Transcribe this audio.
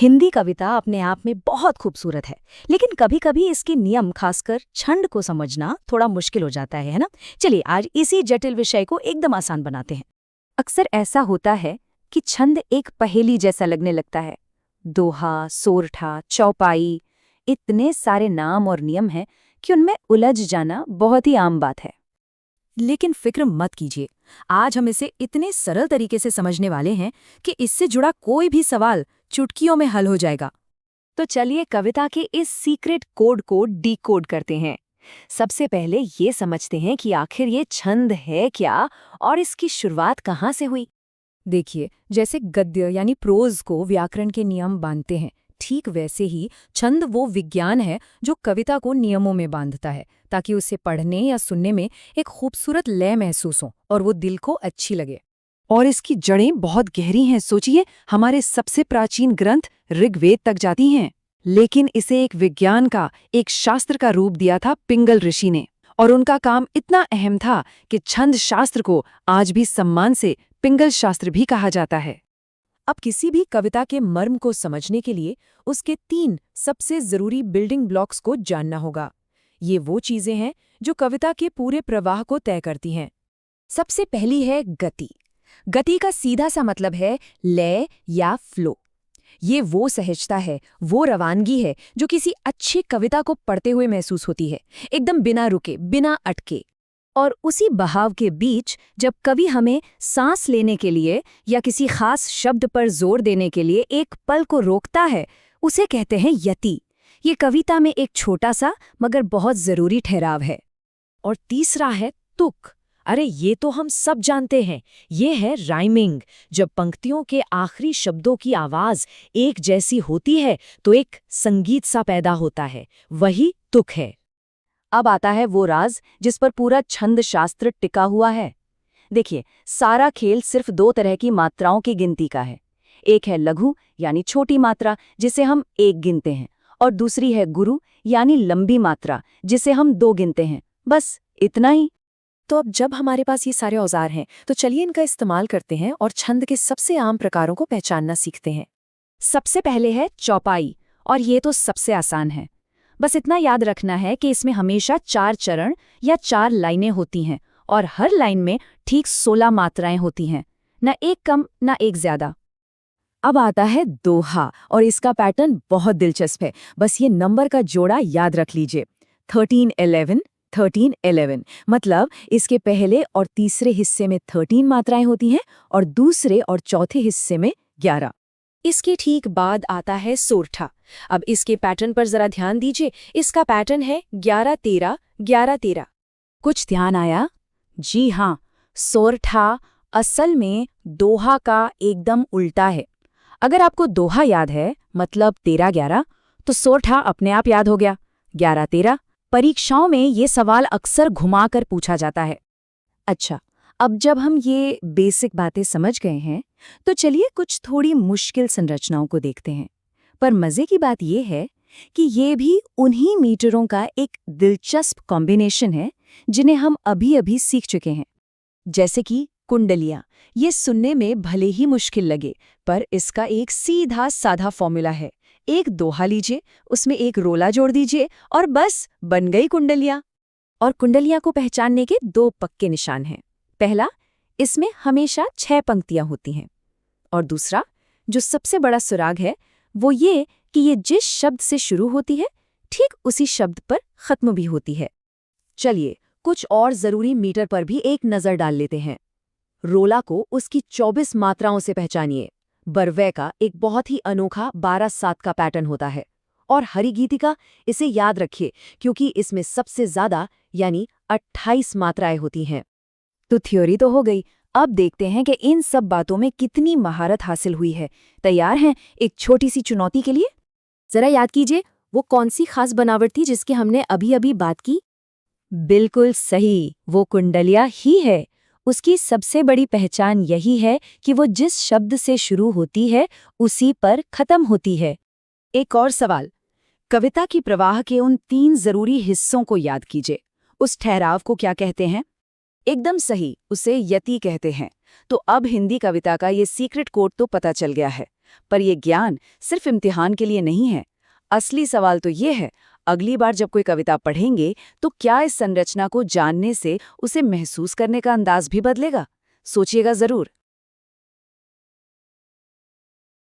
हिंदी कविता अपने आप में बहुत खूबसूरत है, लेकिन कभी-कभी इसके नियम खासकर छंद को समझना थोड़ा मुश्किल हो जाता है ना? चलिए आज इसी जटिल विषय को एकदम आसान बनाते हैं। अक्सर ऐसा होता है कि छंद एक पहेली जैसा लगने लगता है। दोहा, सोरठा, चौपाई, इतने सारे नाम और नियम हैं कि उनमें उलझ जाना बहुत ही आम बात है। लेकिन फिक्र मत कीजिए, आज हम इसे इतने सरल तरीके से समझने वाले हैं कि इससे जुड़ा कोई भी सवाल चुटकियों में हल हो जाएगा। तो चलिए कविता के इस सीक्रेट कोड को डीकोड करते हैं। सबसे पहले ये समझते हैं कि आखिर ये छंद है क्या और इसकी शुरुआत कहाँ से हुई। देखिए, जैसे गद्य यानी प्रोज को व्याकरण के नियम बांधते हैं, ठीक वैसे ही छंद वो विज्ञान है जो कविता को नियमों में बांधता है, ताकि उसे पढ़ने या सुनने में एक खूबसूरत लय महसूस हो और वो दिल को अच्छी लगे। और इसकी जड़ें बहुत गहरी हैं। सोचिए, हमारे सबसे प्राचीन ग्रंथ ऋग्वेद तक जाती हैं। लेकिन इसे एक विज्ञान का, एक शास्त्र का रूप दिया था पिंगल ऋषि ने। और उनका काम इतना अहम था कि छंद शास्त्र को आज भी सम्मान से पिंगल शास्त्र भी कहा जाता है। अब किसी भी कविता के मर्म को समझने के लिए उसके 3 सबसे जरूरी बिल्डिंग ब्लॉक्स को जानना होगा। ये वो चीजें हैं जो कविता के पूरे प्रवाह को तय करती हैं। सबसे पहली है गति। गति का सीधा सा मतलब है लय या फ्लो। ये वो सहजता है, वो रवानगी है जो किसी अच्छी कविता को पढ़ते हुए महसूस होती है, एकदम बिना रुके, बिना अटके। और उसी बहाव के बीच जब कवि हमें सांस लेने के लिए या किसी खास शब्द पर जोर देने के लिए एक पल को रोकता है, उसे कहते हैं यति। ये कविता में एक छोटा सा मगर बहुत जरूरी ठहराव है। और तीसरा है तुक। अरे ये तो हम सब जानते हैं, ये है राइमिंग। जब पंक्तियों के आखिरी शब्दों की आवाज एक जैसी होती है तो एक संगीत सा पैदा होता है, वही तुक है। अब आता है वो राज जिस पर पूरा छंद शास्त्र टिका हुआ है। देखिए, सारा खेल सिर्फ 2 तरह की मात्राओं की गिनती का है। एक है लघु यानी छोटी मात्रा, जिसे हम 1 गिनते हैं, और दूसरी है गुरु यानी लंबी मात्रा, जिसे हम 2 गिनते हैं। बस इतना ही। तो अब जब हमारे पास ये सारे औजार हैं, तो चलिए इनका इस्तेमाल करते हैं और छंद के सबसे आम प्रकारों को पहचानना सीखते हैं। सबसे पहले है चौपाई, और ये तो सबसे आसान है। बस इतना याद रखना है कि इसमें हमेशा 4 चरण या 4 लाइनें होती हैं, और हर लाइन में ठीक 16 मात्राएं होती हैं, न एक कम न एक ज्यादा। अब आता है दोहा, और इसका पैटर्न बहुत दिलचस्प है। बस ये नंबर का जोड़ा याद रख लीजिए, 13-11 13-11। मतलब इसके पहले और तीसरे हिस्से में 13 मात्राएं होती हैं और दूसरे और चौथे हिस्से में 11। इसके ठीक बाद आता है सोरठा। अब इसके पैटर्न पर जरा ध्यान दीजिए। इसका पैटर्न है 11-13 11-13। कुछ ध्यान आया? जी हाँ, सोरठा असल में दोहा का एकदम उल्टा है। अगर आपको दोहा याद है, मतलब 13-11, तो सोरठा अपने आप याद हो गया, 11-13। परीक्षाओं में ये सवाल अक्सर घुमाकर पूछा जाता है। अच्छा, अब जब हम ये बेसिक बातें समझ गए हैं, तो चलिए कुछ थोड़ी मुश्किल संरचनाओं को देखते हैं। पर मजे की बात यह है कि ये भी उन्हीं मीटरों का एक दिलचस्प कॉम्बिनेशन है जिन्हें हम अभी-अभी सीख चुके हैं। जैसे कि कुंडलियां। ये सुनने में भले ही मुश्किल लगे, पर इसका एक सीधा साधा फॉर्मूला है। एक दोहा लीजिए, उसमें एक रोला जोड़ दीजिए और बस बन गई कुंडलियां। और कुंडलियां को पहचानने के 2 पक्के निशान हैं। पहला, इसमें हमेशा 6 पंक्तियां होती हैं, और दूसरा, जो सबसे बड़ा सुराग है, वो ये कि ये जिस शब्द से शुरू होती है, ठीक उसी शब्द पर खत्म भी होती है। चलिए कुछ और जरूरी मीटर पर भी एक नजर डाल लेते हैं। रोला को उसकी 24 मात्राओं से पहचानिए। बरवै का एक बहुत ही अनोखा 12-7 का पैटर्न होता है, और हरिगीतिका, इसे याद रखिए क्योंकि इसमें सबसे ज्यादा यानी 28 मात्राएं होती हैं। तो थ्योरी तो हो गई, अब देखते हैं कि इन सब बातों में कितनी महारत हासिल हुई है। तैयार हैं एक छोटी सी चुनौती के लिए? जरा याद कीजिए, वो कौन सी खास बनावट थी जिसकी हमने अभी-अभी बात की? बिल्कुल सही, वो कुंडलिया ही है। उसकी सबसे बड़ी पहचान यही है कि वो जिस शब्द से शुरू होती है उसी पर खत्म होती है। एक और सवाल, कविता की प्रवाह के उन 3 जरूरी हिस्सों को याद कीजिए। उस ठहराव को क्या कहते हैं? एकदम सही, उसे यति कहते हैं। तो अब हिंदी कविता का ये सीक्रेट कोड तो पता चल गया है। पर ये ज्ञान सिर्फ इम्तिहान के लिए नहीं है। असली सवाल तो ये है, अगली बार जब कोई कविता पढ़ेंगे तो क्या इस संरचना को जानने से उसे महसूस करने का अंदाज भी बदलेगा? सोचिएगा जरूर।